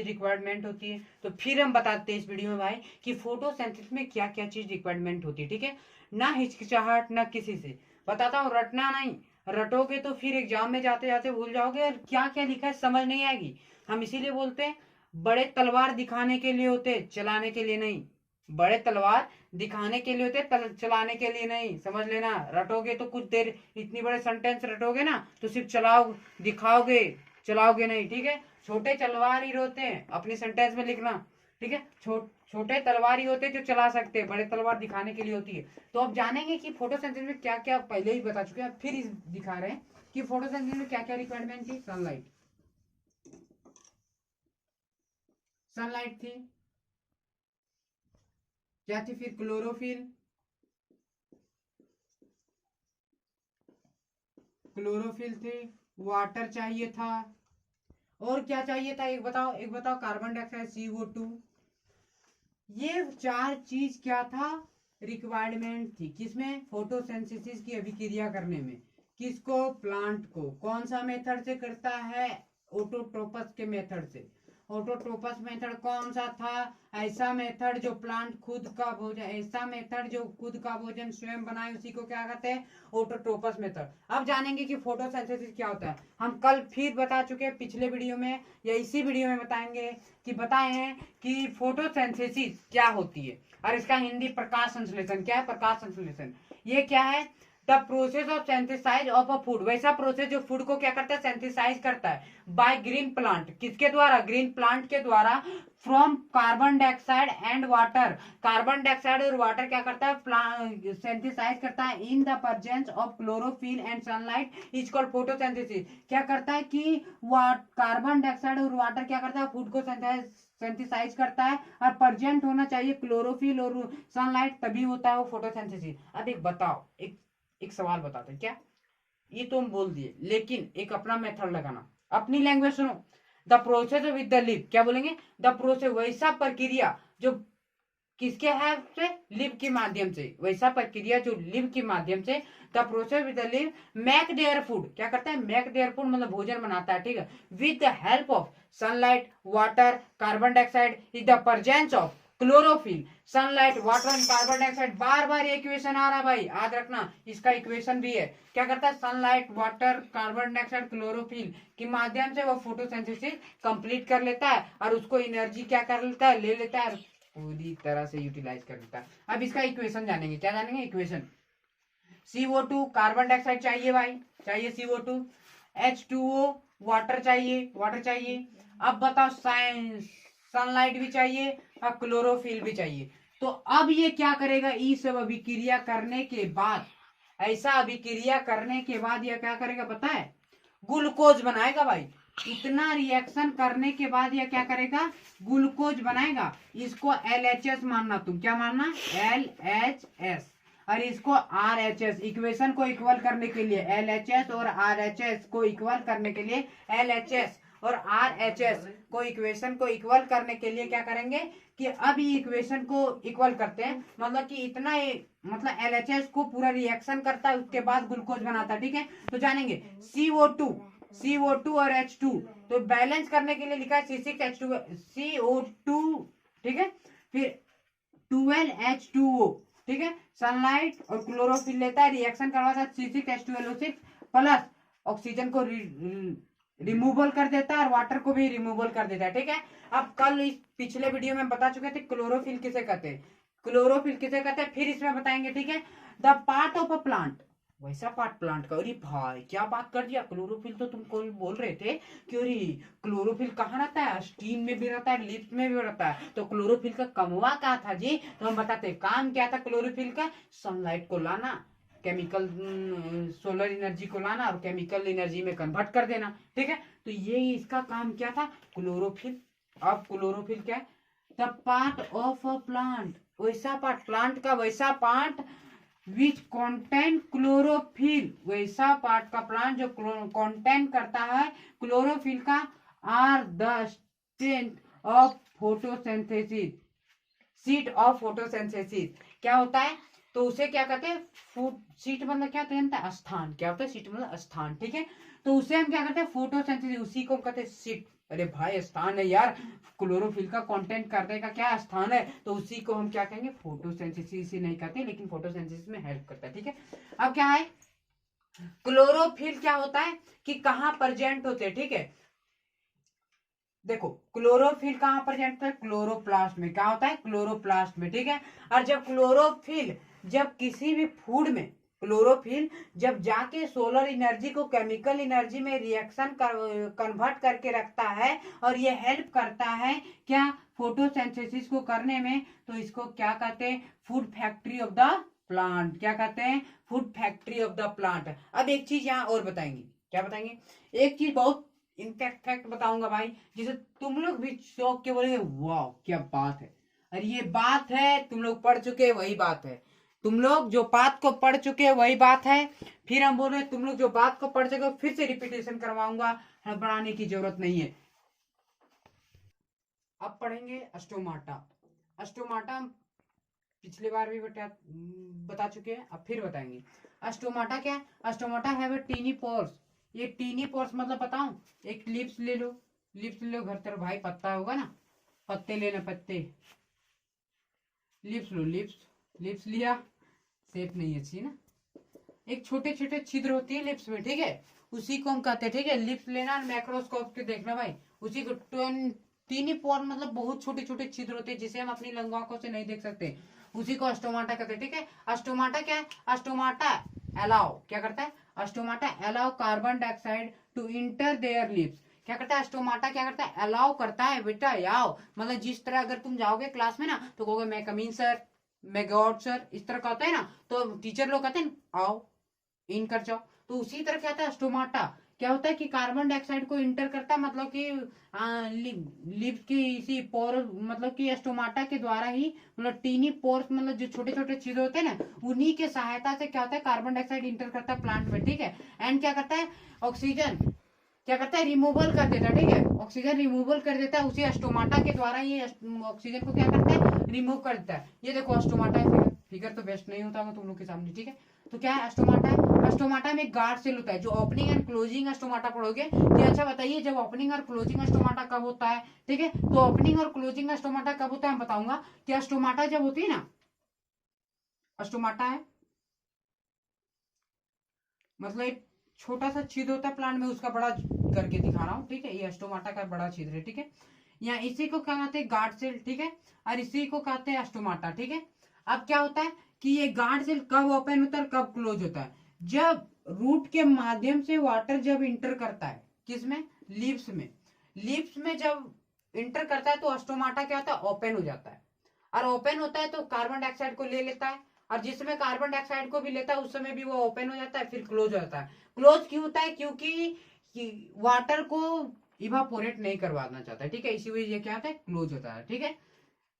रिक्वायरमेंट होती है। तो फिर हम बताते हैं इस वीडियो में भाई कि फोटोसिंथेसिस में क्या क्या चीज रिक्वायरमेंट होती है, ठीक है। ना हिचकिचाहट, ना किसी से बताता हूँ, रटना नहीं, रटोगे तो फिर एग्जाम में जाते जाते भूल जाओगे और क्या क्या लिखा है समझ नहीं आएगी। हम इसीलिए बोलते हैं, बड़े तलवार दिखाने के लिए होते, चलाने के लिए नहीं। बड़े तलवार दिखाने के लिए होते, चलाने के लिए नहीं, समझ लेना। रटोगे तो कुछ देर, इतनी बड़े सेंटेंस रटोगे ना तो सिर्फ चलाओ, दिखाओगे, चलाओगे नहीं, ठीक है। छोटे तलवार ही होते हैं, अपनी सेंटेंस में लिखना, ठीक है। छोटे तलवार ही होते हैं जो चला सकते हैं, बड़े तलवार दिखाने के लिए होती है। तो अब जानेंगे कि फोटोसिंथेसिस में क्या क्या, पहले ही बता चुके हैं, फिर दिखा रहे हैं कि फोटोसिंथेसिस में क्या क्या रिक्वायरमेंट थी। सनलाइट, सनलाइट थी, क्या थी फिर, क्लोरोफिल, क्लोरोफिल थी, वाटर चाहिए था, और क्या चाहिए था, एक बताओ, एक बताओ, कार्बन डाइऑक्साइड, CO2। ये चार चीज क्या था, रिक्वायरमेंट थी, किसमें, फोटोसिंथेसिस की अभिक्रिया करने में। किसको, प्लांट को। कौन सा मेथड से करता है, ऑटोट्रोपस के मेथड से। ऑटोट्रोपस मेथड कौन सा था, ऐसा मेथड जो प्लांट खुद का भोजन, ऐसा मेथड जो खुद का भोजन स्वयं बनाए, उसी को क्या कहते हैं, ऑटोट्रोपस मेथड। अब जानेंगे कि फोटोसिंथेसिस क्या होता है। हम कल फिर बता चुके हैं, पिछले वीडियो में या इसी वीडियो में बताएंगे कि बताए हैं कि फोटोसिंथेसिस क्या होती है, और इसका हिंदी प्रकाश संश्लेषण क्या है, प्रकाश संश्लेषण। ये क्या है, the process of synthesise of a food, वैसा प्रोसेस जो फूड को क्या करता है, सेंथिसाइज करता है, बाय ग्रीन प्लांट। किसके द्वारा, ग्रीन प्लांट के द्वारा, from carbon dioxide and water. Carbon dioxide और वाटर क्या करता है, सेंथिसाइज करता है, in the presence of chlorophyll and sunlight is called photosynthesis. क्या करता है कि कार्बन डाइऑक्साइड और वाटर क्या करता है, फूड को सेंथिसाइज करता है, और प्रेजेंट होना चाहिए क्लोरोफिल और सनलाइट, तभी होता है वो फोटोसिंथेसिस। अब एक बताओ, एक सवाल बताते, क्या ये तुम बोल दिए, लेकिन एक अपना मेथड लगाना, अपनी लैंग्वेज सुनो। The process with the lip, क्या बोलेंगे, द प्रोसेस, वैसा प्रक्रिया जो किसके हेल्प से? लिव के माध्यम से। वैसा प्रक्रिया जो लिव के माध्यम से, the process with the live make their food, क्या करता है? मेक देयर फूड मतलब भोजन बनाता है, ठीक है, with the help of sunlight, water, carbon dioxide is the presence of chlorophyll. Sunlight, water and carbon dioxide, बार बार इक्वेशन आ रहा है भाई, याद रखना, इसका इक्वेशन भी है। क्या करता है? Sunlight, water, carbon dioxide, chlorophyll के माध्यम से वो फोटोसिंथेसिस कंप्लीट कर लेता है और उसको एनर्जी क्या कर लेता है? ले लेता है, पूरी तरह से यूटिलाइज कर लेता है। अब इसका इक्वेशन जानेंगे, क्या जानेंगे? इक्वेशन CO2 कार्बन डाइऑक्साइड चाहिए भाई, चाहिए CO2, H2O वाटर चाहिए, वाटर चाहिए। अब बताओ सनलाइट भी चाहिए और क्लोरोफिल भी चाहिए। तो अब ये क्या करेगा? इस सब अभिक्रिया करने के बाद, ऐसा अभिक्रिया करने के बाद ये क्या करेगा पता है? ग्लूकोज बनाएगा भाई। इतना रिएक्शन करने के बाद ये क्या करेगा? ग्लूकोज बनाएगा। इसको LHS मानना, तुम क्या मानना? LHS। और इसको RHS, इक्वेशन को इक्वल करने के लिए LHS और RHS को इक्वल करने के लिए, LHS और RHS को इक्वेशन को इक्वल करने के लिए क्या करेंगे कि अब ये इक्वेशन को इक्वल करते हैं, मतलब कि इतना मतलब LHS को पूरा रिएक्शन करता है, उसके बाद ग्लूकोज बनाता है, ठीक है। तो जानेंगे CO2 और H2, तो बैलेंस करने के लिए लिखा है C6H2 CO2, ठीक है, फिर 12H2O, ठीक है। सनलाइट और क्लोरोफिल लेता है, रिएक्शन करवाता है, C6H12O6 प्लस ऑक्सीजन को रिमूवल कर देता है और वाटर को भी रिमूवल कर देता है, ठीक है। अब कल इस पिछले वीडियो में बता चुके थे क्लोरोफिल किसे कहते हैं, क्लोरोफिल किसे कहते हैं, फिर इसमें बताएंगे, ठीक है। The part of a plant, वैसा पार्ट प्लांट का। अरे भाई क्या बात कर दिया, क्लोरोफिल तो तुम कोई बोल रहे थे कि अरे क्लोरोफिल कहाँ रहता है? स्टीम में भी रहता है, लीव्स में भी रहता है। तो क्लोरोफिल का कमवा क्या था जी? तो हम बताते, काम क्या था क्लोरोफिल का? सनलाइट को लाना, केमिकल सोलर एनर्जी को लाना और केमिकल एनर्जी में कन्वर्ट कर देना, ठीक है। तो ये इसका काम क्या था? क्लोरोफिल। अब क्लोरोफिल क्या है? The part of a plant, वैसा पार्ट, प्लांट का वैसा पार्ट विच कॉन्टेन क्लोरोफिल, वैसा पार्ट का प्लांट जो कॉन्टेन करता है क्लोरोफिल का, are the state of photosynthesis, seat of photosynthesis. क्या होता है? तो उसे क्या कहते हैं? फूड सीट मतलब क्या होता है? स्थान। क्या होता है? सीट मतलब स्थान, ठीक है। तो उसे हम क्या कहते हैं? फोटोसिंथेसिस, उसी को कहते हैं सीट। अरे भाई स्थान है यार, क्लोरोफिल का कंटेंट करने का क्या स्थान है, तो उसी को हम क्या कहेंगे? फोटोसिंथेसिस ही नहीं कहते, लेकिन फोटोसिंथेसिस में हेल्प करता है, ठीक है। अब क्या है क्लोरोफिल? क्या होता है कि कहाँ प्रेजेंट होते हैं, ठीक है। देखो क्लोरोफिल कहाँ प्रेजेंट होता है? क्लोरोप्लास्ट में। क्या होता है? क्लोरोप्लास्ट में, ठीक है। और जब क्लोरोफिल जब किसी भी फूड में, क्लोरोफिल जब जाके सोलर एनर्जी को केमिकल एनर्जी में रिएक्शन कन्वर्ट करके रखता है और ये हेल्प करता है क्या? फोटोसिंथेसिस को करने में, तो इसको क्या कहते हैं? Food factory of the plant. क्या कहते हैं? Food factory of the plant. अब एक चीज यहाँ और बताएंगे, क्या बताएंगे? एक चीज बहुत फैक्ट बताऊंगा भाई, जिसे तुम लोग भी शौक के बोलेंगे वाह क्या बात है। अरे ये बात है, तुम लोग पढ़ चुके वही बात है, तुम लोग जो बात को पढ़ चुके हैं वही बात है। फिर हम बोल रहे तुम लोग जो बात को पढ़ चुके हो फिर से रिपीटेशन करवाऊंगा, बढ़ाने की जरूरत नहीं है। अब पढ़ेंगे अस्टोमाटा। अस्टोमाटा पिछली बार भी बता चुके हैं, अब फिर बताएंगे। अस्टोमाटा क्या है? अस्टोमाटा है टीनी पोर्स। ये टीनी पोर्स मतलब बताऊं, एक लिप्स ले लो, लिप्स ले लो, घर तेरे भाई पत्ता होगा ना, पत्ते लेना, पत्ते, लिप्स लो, लिप्स, लिप्स लिया, शेप नहीं अच्छी ना, एक छोटे छोटे छिद्र होती है लिप्स में, ठीक है, उसी को हम कहते हैं, ठीक है। लिप्स लेना, माइक्रोस्कोप के देखना भाई, उसी को टीनी पोर मतलब बहुत छोटे छोटे छिद्र होते हैं जिसे हम अपनी लंगू आंखों से नहीं देख सकते, उसी को अस्टोमाटा कहते हैं, ठीक है। अस्टोमाटा क्या है? अस्टोमाटा अलाउ, क्या करता है? Stomata allow carbon dioxide to enter their lips. क्या करता है अस्टोमाटा? क्या करता है? अलाउ करता है बेटा, याओ मतलब जिस तरह अगर तुम जाओगे क्लास में ना तो कहोगे मैं कम इन सर, मैं गॉड सर, इस तरह कहते हैं ना, तो टीचर लोग कहते हैं आओ इन कर जाओ, तो उसी तरह क्या था अस्टोमाटा, क्या होता है कि कार्बन डाइऑक्साइड को इंटर करता है, मतलब कि लिप्स की इसी पोर, मतलब कि अस्टोमाटा के द्वारा ही, मतलब टीनी पोर्स मतलब जो छोटे छोटे छिद्र होते हैं ना, उन्हीं के सहायता से क्या होता है कार्बन डाइऑक्साइड इंटर करता है प्लांट में, ठीक है। एंड क्या करता है? ऑक्सीजन क्या करता है? रिमूवल कर देता है, ठीक है, ऑक्सीजन रिमूवल कर देता है, उसी अस्टोमाटा के द्वारा ये ऑक्सीजन को क्या करता है? रिमूव कर देता है। ये देखो स्टोमाटा है, फिगर फिगर तो बेस्ट नहीं होता होगा तुम लोग के सामने, ठीक है। तो क्या है स्टोमाटा है, स्टोमाटा में एक गार्ड सेल होता है। जो ओपनिंग एंड क्लोजिंग स्टोमाटा पढ़ोगे कि अच्छा बताइए जब ओपनिंग और क्लोजिंग स्टोमाटा कब होता है, ठीक है। तो ओपनिंग और क्लोजिंग स्टोमाटा कब होता है मैं बताऊंगा। कि स्टोमाटा जब होती है ना, स्टोमाटा है मतलब एक छोटा सा छिद्र होता है प्लांट में, उसका बड़ा करके दिखा रहा हूँ, ठीक है। ये स्टोमाटा का बड़ा छिद्र है, ठीक है। यहाँ इसी को क्या कहते हैं गार्ड सेल, ठीक है। और इसी को कहते हैं स्टोमाटा, ठीक है। अब क्या होता है कि ये गार्ड सेल कब ओपन होता है और कब क्लोज होता है। जब रूट के माध्यम से वाटर जब इंटर करता है किसमें, लीव्स में। लीव्स में जब इंटर करता है तो स्टोमाटा क्या होता है ओपन हो जाता है। और ओपन होता है तो कार्बन डाइऑक्साइड को ले लेता है, और जिसमें कार्बन डाइऑक्साइड को भी लेता है उस समय भी वो ओपन हो जाता है, फिर क्लोज हो जाता है। क्लोज क्यों होता है, क्योंकि वाटर को इवापोरेट नहीं करवाना चाहता है, ठीक है। इसी वजह क्या होता है क्लोज होता है, ठीक है।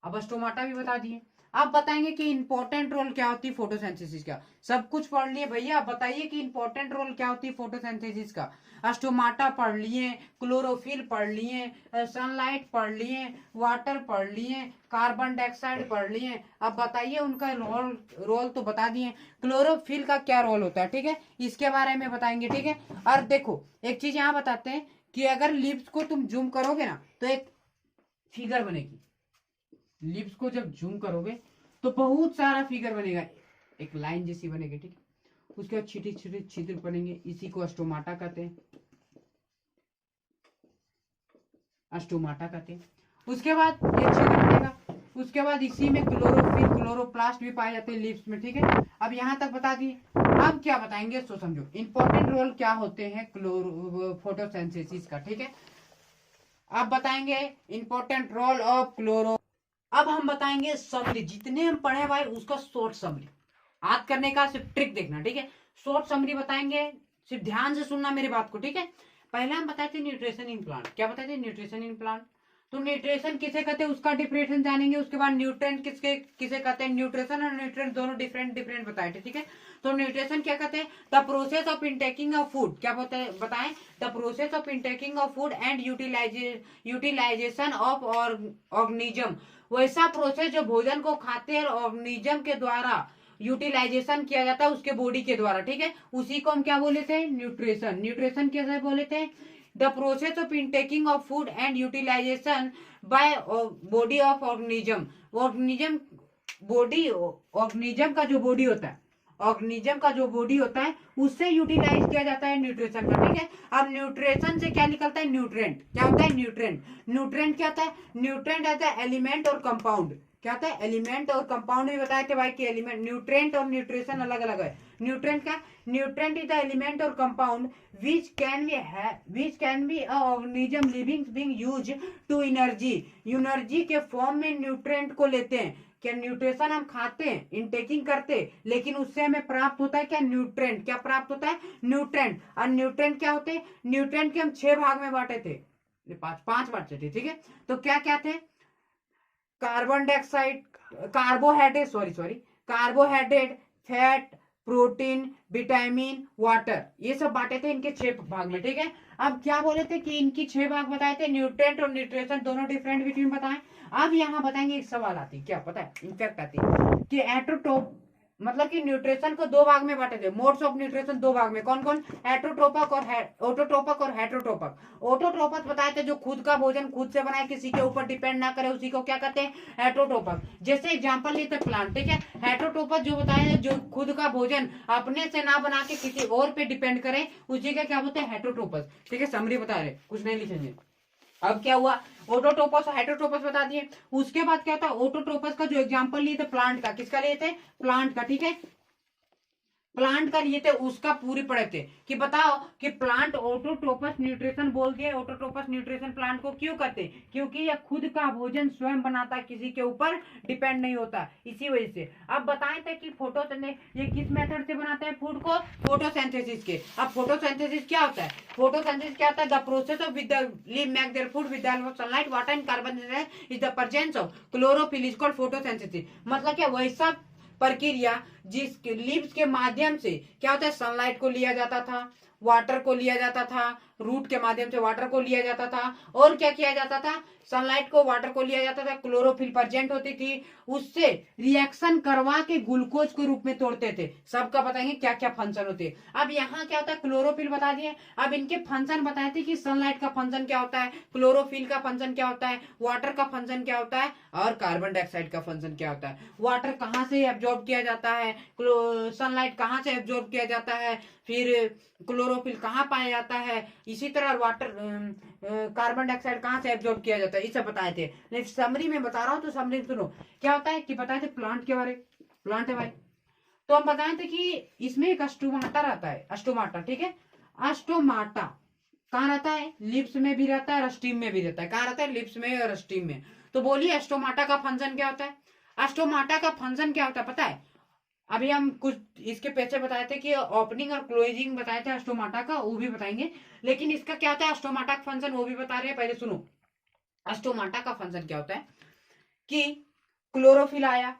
अब स्टोमाटा भी बता दिए। आप बताएंगे कि इंपॉर्टेंट रोल क्या होती है फोटोसिंथेसिस का। सब कुछ पढ़ लिए भैया, आप बताइए कि इंपॉर्टेंट रोल क्या होती है फोटोसिंथेसिस का। स्टोमाटा पढ़ लिए, क्लोरोफिल पढ़ लिए, सनलाइट पढ़ लिए, वाटर पढ़ लिए, कार्बन डाइऑक्साइड पढ़ लिए। अब बताइए उनका रोल तो बता दिए। क्लोरोफिल का क्या रोल होता है, ठीक है, इसके बारे में बताएंगे, ठीक है। और देखो एक चीज यहाँ बताते हैं कि अगर लिप्स को तुम जूम करोगे ना तो एक फिगर बनेगी। लिप्स को जब जूम करोगे तो बहुत सारा फिगर बनेगा, एक लाइन जैसी बनेगी, ठीक है। उसके बाद छोटे छोटे छिद्र बनेंगे, इसी को स्टोमाटा कहते हैं, स्टोमाटा कहते हैं। उसके बाद ये छिद्र बनेगा, उसके बाद इसी में क्लोरोफिल क्लोरोप्लास्ट भी पाए जाते हैं लिप्स में, ठीक है। अब यहाँ तक बता दिए। अब क्या बताएंगे सो समझो इंपॉर्टेंट रोल क्या होते हैं फोटोसिंथेसिस का, ठीक है। अब बताएंगे इंपॉर्टेंट रोल ऑफ क्लोरो। अब हम बताएंगे समरी, जितने हम पढ़े भाई उसका शॉर्ट समरी याद करने का सिर्फ ट्रिक देखना, ठीक है। शॉर्ट समरी बताएंगे, सिर्फ ध्यान से सुनना मेरी बात को, ठीक है। पहले हम बताए थे न्यूट्रिशन इन प्लांट, क्या बताए थे न्यूट्रिशन इन प्लांट। तो न्यूट्रिशन किसे कहते हैं उसका डिफरेंशिएशन जानेंगे। उसके बाद न्यूट्रिएंट किसे कहते हैं, न्यूट्रिशन और न्यूट्रिएंट दोनों डिफरेंट डिफरेंट बताए थे, ठीक है। तो न्यूट्रिशन क्या कहते हैं, the process of intaking of food, क्या बताएं, the process of intaking of food and utilization of organism, वैसा प्रोसेस जो भोजन को खाते हैं और ऑर्गेनिज्म के द्वारा यूटिलाइजेशन किया जाता है उसके बॉडी के द्वारा, ठीक है। उसी को हम क्या बोले थे, न्यूट्रिशन। न्यूट्रिशन कैसे बोले थे, the process of intaking of food and utilization by body of organism. Organism body, organism का जो बॉडी होता है, ऑर्गेनिज्म का जो बॉडी होता है उससे यूटिलाइज किया जाता है न्यूट्रिशन का, ठीक है। अब न्यूट्रिशन से क्या निकलता है, न्यूट्रेंट। क्या होता है न्यूट्रेंट, न्यूट्रेंट क्या होता है, न्यूट्रेंट आता है एलिमेंट और कंपाउंड। क्या होता है एलिमेंट और कंपाउंड भी बताए थे भाई कि एलिमेंट, न्यूट्रेंट और न्यूट्रिशन अलग अलग है। न्यूट्रेंट का, न्यूट्रेंट इज द एलिमेंट और compound which can be a organism living being used to energy। Energy के फॉर्म में न्यूट्रेंट को लेते हैं। क्या न्यूट्रिशन हम खाते हैं, इनटेकिंग करते हैं, लेकिन उससे हमें प्राप्त होता है क्या, न्यूट्रेंट। क्या प्राप्त होता है, न्यूट्रेंट। और न्यूट्रेंट क्या होते हैं, न्यूट्रेंट के हम 6 भाग में बांटे थे, पांच बांटे थे, ठीक है। तो क्या क्या थे, carbon dioxide, carbohydrate, fat, protein, vitamin, water, ये सब बांटे थे इनके 6 भाग में, ठीक है। अब क्या बोले थे कि इनकी 6 भाग बताए थे, न्यूट्रिएंट और न्यूट्रिशन दोनों डिफरेंट बिटवीन बताएं। अब यहाँ बताएंगे एक सवाल आती है, क्या पता है, इनफैक्ट आती है कि एटोट्रोप, मतलब कि न्यूट्रिशन को 2 भाग में बांटे थे, मोड्स ऑफ न्यूट्रिशन 2 भाग में, कौन कौन, एटोट्रोपक और ऑटोट्रोपक और हेटरोट्रोपक। ऑटोट्रोपक बताए थे जो खुद का भोजन खुद से बनाए, किसी के ऊपर डिपेंड ना करे, उसी को क्या कहते हैं, हेटरोट्रोपक। जैसे एग्जांपल लेते प्लांट, ठीक है। हेटरोट्रोपक जो बताए जो खुद का भोजन अपने से ना बना के किसी और पे डिपेंड करे, उसी का क्या बोलते हैं, हेटरोट्रोपस, ठीक है। समरी बता रहे, कुछ नहीं लिखेंगे। अब क्या हुआ, ऑटोट्रोपस और हेटरोट्रोपस बता दिए। उसके बाद क्या था, ऑटोट्रोपस का जो एग्जांपल लिए थे प्लांट का, किसका लिए थे, प्लांट का, ठीक है। प्लांट का लिए थे, उसका पूरी पढ़े थे कि बताओ कि प्लांट ऑटोट्रोपस न्यूट्रिशन बोल के, ऑटोट्रोपस न्यूट्रिशन प्लांट को क्यों कहते हैं, क्योंकि यह खुद का भोजन स्वयं बनाता है, किसी के ऊपर डिपेंड नहीं होता, इसी वजह से। अब बताए थे कि ये किस मेथड से बनाते हैं फूड को, फोटोसिंथेसिस के। अब फोटोसिंथेसिस क्या होता है, फोटोसिंथेसिस क्या होता है, the process of with the live make their food with the help of sunlight water and carbon dioxide is the presence of chlorophyll is called photosynthesis. मतलब क्या, वैसा प्रक्रिया जिस लिव्स के माध्यम से क्या होता है, सनलाइट को लिया जाता था, वाटर को लिया जाता था, रूट के माध्यम से वाटर को लिया जाता था, और क्या किया जाता था, सनलाइट को वाटर को लिया जाता था, क्लोरोफिल प्रेजेंट होती थी, उससे रिएक्शन करवा के ग्लूकोज के रूप में तोड़ते थे। सबका बताएंगे क्या क्या फंक्शन होते हैं। अब यहाँ क्या होता है, क्लोरोफिल बता दिए, अब इनके फंक्शन बताए थे कि सनलाइट का फंक्शन क्या होता है, क्लोरोफिल का फंक्शन क्या होता है, वाटर का फंक्शन क्या होता है, और कार्बन डाइऑक्साइड का फंक्शन क्या होता है। वाटर कहाँ से एब्जॉर्ब किया जाता है, सनलाइट कहाँ से एब्जॉर्ब किया जाता है, फिर क्लोरोफिल कहाँ पाया जाता है, इसी तरह वाटर कार्बन डाइऑक्साइड कहाँ से एब्जॉर्ब किया जाता है, इसे बताए थे। लेकिन समरी में बता रहा हूँ तो समरी सुनो। क्या होता है कि बताए थे प्लांट के बारे, प्लांट है भाई, तो हम बताए थे कि इसमें एक अस्टोमाटा रहता है, अस्टोमाटा, ठीक है। अस्टोमाटा कहाँ रहता है, लिप्स में भी रहता है और स्टीम में भी रहता है। कहाँ रहता है, लिप्स में और स्टीम में। तो बोलिए अस्टोमाटा का फंक्शन क्या होता है। अस्टोमाटा का फंक्शन क्या होता है पता है, अभी हम कुछ इसके पीछे बताए थे कि ओपनिंग और क्लोजिंग बताए थे अस्टोमाटा का, वो भी बताएंगे। लेकिन इसका क्या होता है अस्टोमाटा का फंक्शन, वो भी बता रहे हैं, पहले सुनो। अस्टोमाटा का फंक्शन क्या होता है कि क्लोरोफिल आया,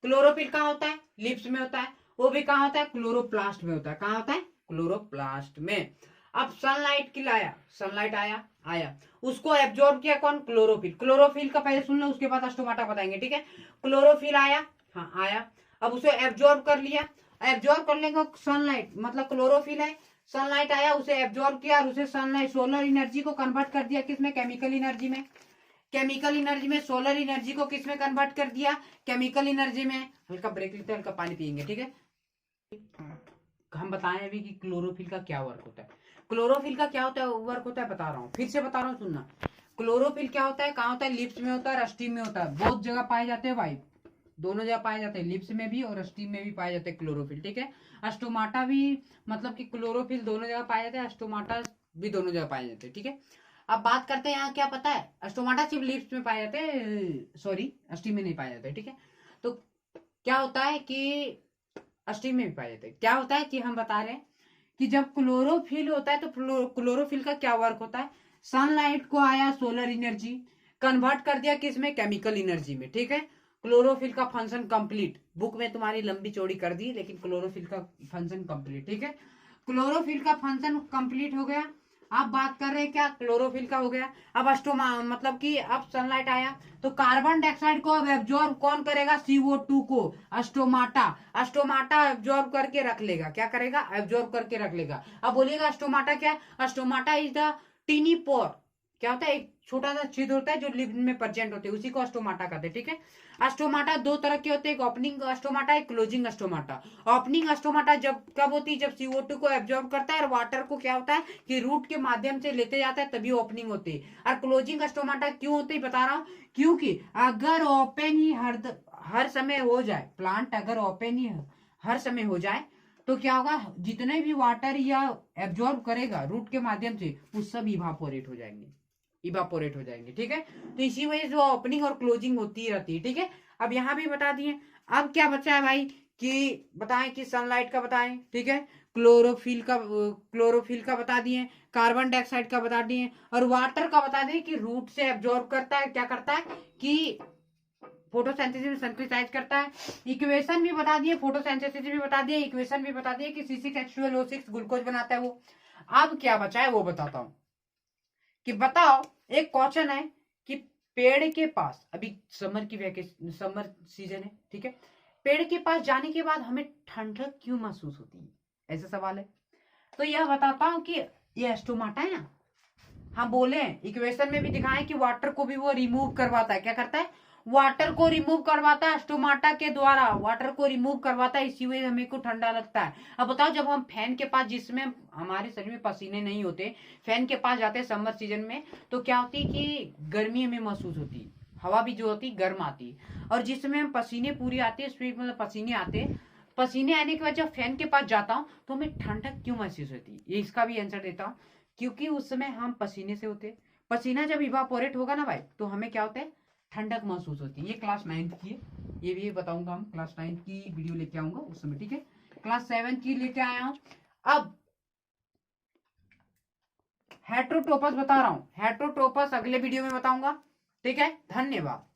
क्लोरोफिल कहाँ होता है, लिप्स में होता है, वो भी कहाँ होता है, क्लोरोप्लास्ट में होता है। कहाँ होता है, क्लोरोप्लास्ट में। अब सनलाइट की लाया, सनलाइट आया, आया, उसको एब्जॉर्ब किया कौन, क्लोरोफिल। क्लोरोफिल का पहले सुन लो, उसके बाद अस्टोमाटा बताएंगे, ठीक है। क्लोरोफिल आया, हाँ आया, अब उसे एब्जॉर्ब कर लिया, एब्जॉर्ब करने का सनलाइट मतलब क्लोरोफिल है, सनलाइट आया, उसे एब्जॉर्ब किया और उसे सनलाइट सोलर एनर्जी को कन्वर्ट कर दिया किसमें, केमिकल एनर्जी में। केमिकल एनर्जी में सोलर एनर्जी को किसमें कन्वर्ट कर दिया, केमिकल एनर्जी में। हल्का ब्रेक लेते हैं, हल्का पानी पियेंगे, ठीक है। हम बताएं अभी कि क्लोरोफिल का क्या वर्क होता है। क्लोरोफिल का क्या होता है, वर्क होता है, बता रहा हूँ, फिर से बता रहा हूँ, सुनना। क्लोरोफिल क्या होता है, कहाँ होता है, लिप्स में होता है, स्टीम में होता है, बहुत जगह पाए जाते हैं भाई, दोनों जगह पाए जाते हैं, लिप्स में भी और स्टीम में भी पाए जाते हैं क्लोरोफिल, ठीक है। अस्टोमाटा भी मतलब कि क्लोरोफिल दोनों जगह पाए जाते हैं, अस्टोमाटा भी दोनों जगह पाए जाते हैं, ठीक है। अब बात करते हैं यहाँ क्या पता है, अस्टोमाटा सिर्फ लिप्स में पाए जाते हैं, सॉरी स्टीम में नहीं पाए जाते, ठीक है। तो क्या होता है कि स्टीम में भी पाए जाते हैं। क्या होता है कि हम बता रहे हैं कि जब क्लोरोफिल होता है तो क्लोरोफिल का क्या वर्क होता है, सनलाइट को आया सोलर एनर्जी, कन्वर्ट कर दिया किसमें, केमिकल एनर्जी में, ठीक है। क्लोरोफिल का फंक्शन कंप्लीट, बुक में तुम्हारी लंबी चौड़ी कर दी, लेकिन क्लोरोफिल का फंक्शन कंप्लीट, ठीक है। क्लोरोफिल का फंक्शन कंप्लीट हो गया। अब बात कर रहे हैं क्या, क्लोरोफिल का हो गया। अब अस्टोमा मतलब कि अब सनलाइट आया तो कार्बन डाइऑक्साइड को अब एब्जॉर्ब कौन करेगा, CO2 को, अस्टोमाटा। अस्टोमाटा एब्जॉर्ब करके रख लेगा, क्या करेगा, एब्जॉर्ब करके रख लेगा। अब बोलिएगा अस्टोमाटा क्या, अस्टोमाटा इज द टीनी पोर, क्या होता है, एक छोटा सा छिद्र होता है जो लिप्स में प्रेजेंट होते हैं, उसी को अस्टोमाटा कहते हैं, ठीक है। अस्टोमाटा दो तरह के होते हैं, एक ओपनिंग अस्टोमाटा, एक क्लोजिंग अस्टोमाटा। ओपनिंग अस्टोमाटा जब कब होती है, जब CO2 को एब्जॉर्ब करता है और वाटर को क्या होता है कि रूट के माध्यम से लेते जाता है, तभी ओपनिंग होती है। और क्लोजिंग अस्टोमाटा क्यों होती है बता रहा हूँ, क्योंकि अगर ओपन ही हर समय हो जाए, प्लांट अगर ओपन ही हर समय हो जाए तो क्या होगा, जितने भी वाटर या एब्जॉर्ब करेगा रूट के माध्यम से वो सब इवापोरेट हो जाएंगे, इवापोरेट हो जाएंगे, ठीक है। तो इसी वजह से ओपनिंग और क्लोजिंग होती रहती है, ठीक है। अब यहाँ भी बता दिए। अब क्या बचा है भाई कि बताएं कि सनलाइट का बताएं, ठीक है, क्लोरोफिल का बता दिए, कार्बन डाइऑक्साइड का बता दिए, और वाटर का बता दिए कि रूट से एब्जॉर्ब करता है, क्या करता है कि फोटोसिंथेसिस में सिंथेसाइज करता है। इक्वेशन भी बता दिए, फोटोसिंथेसिस भी बता दिए, इक्वेशन भी बता दिए कि C6H12O6 ग्लूकोज बनाता है वो। अब क्या बचा है वो बताता हूं कि बताओ, एक क्वेश्चन है कि पेड़ के पास, अभी समर की वैकेशन, समर सीजन है, ठीक है, पेड़ के पास जाने के बाद हमें ठंडक क्यों महसूस होती है, ऐसा सवाल है। तो यह बताता हूं कि ये स्टोमाटा है ना, हम बोले इक्वेशन में भी दिखाएं कि वाटर को भी वो रिमूव करवाता है, क्या करता है, वाटर को रिमूव करवाता है स्टोमाटा के द्वारा, वाटर को रिमूव करवाता है, इसी वजह हमें को ठंडा लगता है। अब बताओ, जब हम फैन के पास, जिसमें हमारे शरीर में पसीने नहीं होते, फैन के पास जाते हैं समर सीजन में, तो क्या होती है कि गर्मी हमें महसूस होती है, हवा भी जो होती गर्म आती है, और जिसमें हम पसीने पूरी आते हैं, मतलब पसीने आते हैं, पसीने आने के बाद जब फैन के पास जाता हूँ तो हमें ठंडक क्यों महसूस होती है, ये इसका भी आंसर देता हूँ। क्योंकि उस समय हम पसीने से होते, पसीना जब इवापोरेट होगा ना भाई, तो हमें क्या होता है, ठंडक महसूस होती है। ये क्लास 9th की है, ये भी बताऊंगा, हम क्लास 9th की वीडियो लेके आऊंगा उस समय, ठीक है। क्लास 7 की लेके आया हूं। अब हेट्रोटोपस बता रहा हूं, हेट्रोटोपस अगले वीडियो में बताऊंगा, ठीक है। धन्यवाद।